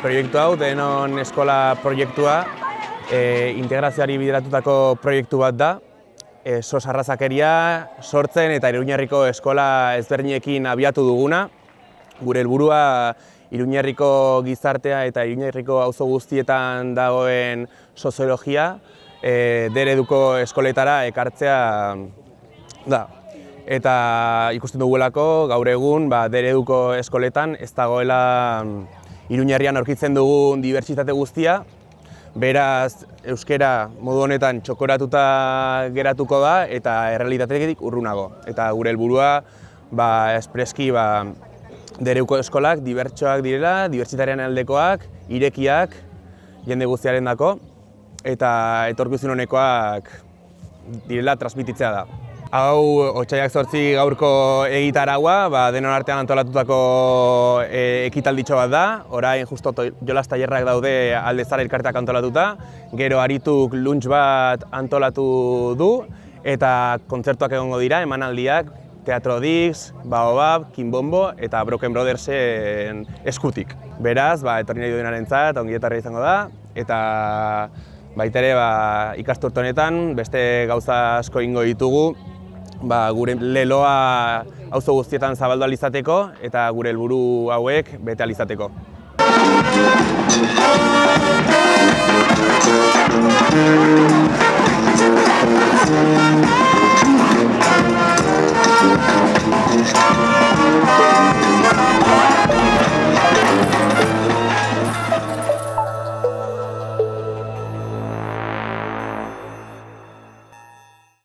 Proiektu hau, Denon Eskola proiektua, integrazioari bideratutako proiektu bat da. SOS arrazakeria sortzen eta Iruñerriko eskola ezberdinekin abiatu duguna. Gure helburua Iruñerriko gizartea eta Iruñerriko auzo guztietan dagoen soziologia D-ereduko eskoletara ekartzea da. Eta ikusten dugulako gaur egun D-ereduko eskoletan ez dagoela Iruñerrian aurkitzen dugun dibertsitate guztia. Beraz, euskara modu honetan txokoratuta geratuko da eta errealitatetik urrunago. Eta gure helburua espreski D-ereduko eskolak dibertsoak direla, dibertsitatearen aldekoak, irekiak, jende guztiarendako eta etorkizun honekoak direla transmititzea da. Hau, Otsaiak 8 gaurko egitaragua, denon artean antolatutako ekitalditxo bat da. Orain justo jolas tailerrak daude Alde Zara elkarteak antolatuta. Gero Arituk lunch bat antolatu du eta kontzertuak egongo dira, emanaldiak, Teatro Dix, Baobab, Kimbombo eta Broken Brothersen eskutik. Beraz, etorri nahi duenarentzat ongi etorria izango da eta baita ere ikasturte honetan beste gauza asko egingo ditugu gure leloa auzo guztietan zabaldu ahal izateko eta gure helburu hauek bete ahal izateko.